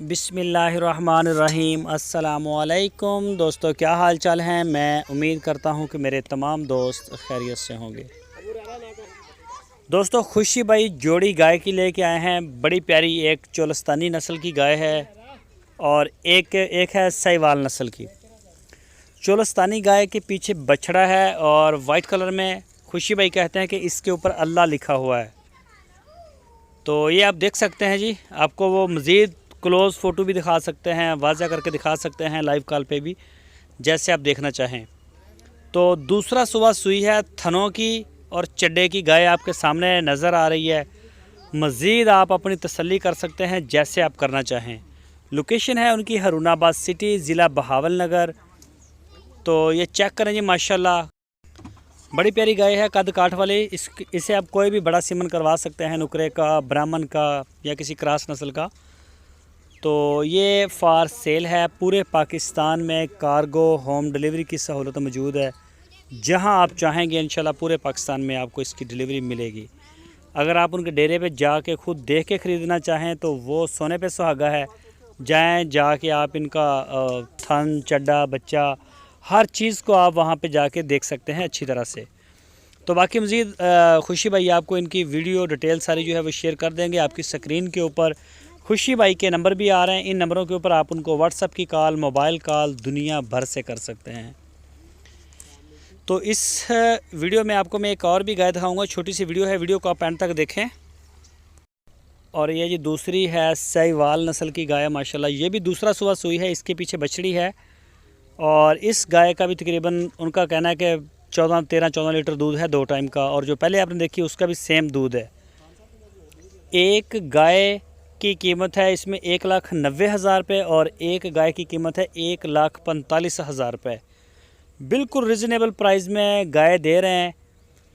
बिस्मिल्लाहिर्रहमानिर्रहीम। अस्सलामुअलैकुम दोस्तों, क्या हाल चाल हैं। मैं उम्मीद करता हूं कि मेरे तमाम दोस्त खैरियत से होंगे। दोस्तों, खुशी भाई जोड़ी गाय की लेके आए हैं। बड़ी प्यारी एक चोलस्तानी नस्ल की गाय है और एक है साहिवाल नस्ल की। चोलस्तानी गाय के पीछे बछड़ा है और वाइट कलर में खुशी भाई कहते हैं कि इसके ऊपर अल्लाह लिखा हुआ है। तो ये आप देख सकते हैं जी। आपको वो मज़ीद क्लोज़ फ़ोटो भी दिखा सकते हैं, वाज़ा करके दिखा सकते हैं लाइव कॉल पे भी, जैसे आप देखना चाहें। तो दूसरा सुबह सुई है थनों की और चड्डे की गाय आपके सामने नज़र आ रही है। मज़ीद आप अपनी तसल्ली कर सकते हैं जैसे आप करना चाहें। लोकेशन है उनकी हरूनाबाद सिटी, ज़िला बहावलनगर। तो ये चेक करें जी, माशाल्लाह बड़ी प्यारी गाय है, कद काठ वाली। इसे आप कोई भी बड़ा सीमन करवा सकते हैं, नुकरे का, ब्राह्मण का या किसी क्रॉस नस्ल का। तो ये फार सेल है। पूरे पाकिस्तान में कार्गो होम डिलीवरी की सहूलत मौजूद है। जहां आप चाहेंगे इंशाल्लाह पूरे पाकिस्तान में आपको इसकी डिलीवरी मिलेगी। अगर आप उनके डेरे पे जाके खुद देख के ख़रीदना चाहें तो वो सोने पे सुहागा है। जाके आप इनका थन, चड्डा, बच्चा, हर चीज़ को आप वहाँ पे जाके देख सकते हैं अच्छी तरह से। तो बाकी मज़ीद खुशी भाई आपको इनकी वीडियो डिटेल सारी जो है वो शेयर कर देंगे। आपकी स्क्रीन के ऊपर खुशी भाई के नंबर भी आ रहे हैं। इन नंबरों के ऊपर आप उनको व्हाट्सएप की कॉल, मोबाइल कॉल दुनिया भर से कर सकते हैं। तो इस वीडियो में आपको मैं एक और भी गाय दिखाऊंगा। छोटी सी वीडियो है, वीडियो को आप एंड तक देखें। और ये जी दूसरी है साहिवाल नस्ल की गाय, माशाल्लाह ये भी दूसरा सुबह सुई है। इसके पीछे बछड़ी है और इस गाय का भी तकरीबन उनका कहना है कि 13-14 लीटर दूध है 2 टाइम का। और जो पहले आपने देखी उसका भी सेम दूध है। एक गाय की कीमत है इसमें 1,90,000 रुपये और एक गाय की कीमत है 1,45,000 रुपये। बिल्कुल रिजनेबल प्राइस में गाय दे रहे हैं।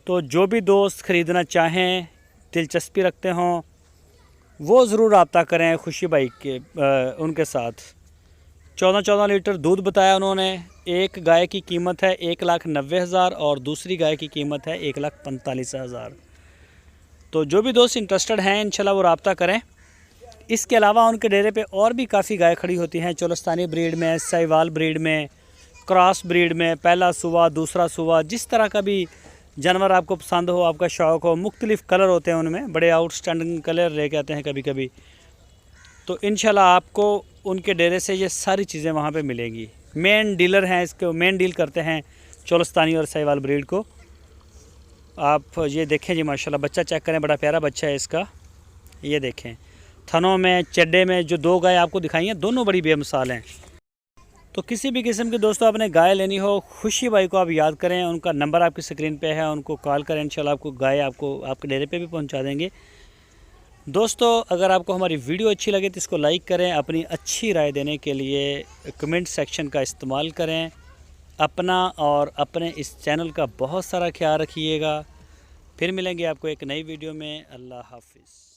तो जो भी दोस्त ख़रीदना चाहें, दिलचस्पी रखते हों, वो ज़रूर रब्ता करें खुशी भाई के उनके साथ। 14 लीटर दूध बताया उन्होंने। एक गाय की कीमत है 1,90,000 और दूसरी गाय की कीमत है 1,45,000। तो जो भी दोस्त इंटरेस्टेड हैं इंशाल्लाह वो रब्ता करें। इसके अलावा उनके डेरे पे और भी काफ़ी गाय खड़ी होती हैं, चोलस्तानी ब्रीड में, साहिवाल ब्रीड में, क्रॉस ब्रीड में, पहला सुबह, दूसरा सुबह, जिस तरह का भी जानवर आपको पसंद हो, आपका शौक़ हो। मुख्तलिफ़ कलर होते हैं उनमें, बड़े आउटस्टैंडिंग कलर लेके आते हैं कभी कभी। तो इंशाल्लाह आपको उनके डेरे से ये सारी चीज़ें वहाँ पे मिलेंगी। मेन डीलर हैं, इसको मेन डील करते हैं चोलस्तानी और साहिवाल ब्रीड को। आप ये देखें जी, माशाल्लाह बच्चा चेक करें, बड़ा प्यारा बच्चा है इसका। ये देखें, थनों में, चड्डे में जो 2 गाय आपको दिखाई हैं दोनों बड़ी बेमिसाल हैं। तो किसी भी किस्म के दोस्तों आपने गाय लेनी हो, खुशी भाई को आप याद करें, उनका नंबर आपकी स्क्रीन पे है, उनको कॉल करें। इंशाल्लाह आपको गाय आपको आपके डेरे पे भी पहुंचा देंगे। दोस्तों, अगर आपको हमारी वीडियो अच्छी लगे तो इसको लाइक करें। अपनी अच्छी राय देने के लिए कमेंट सेक्शन का इस्तेमाल करें। अपना और अपने इस चैनल का बहुत सारा ख्याल रखिएगा। फिर मिलेंगे आपको एक नई वीडियो में। अल्लाह हाफिज़।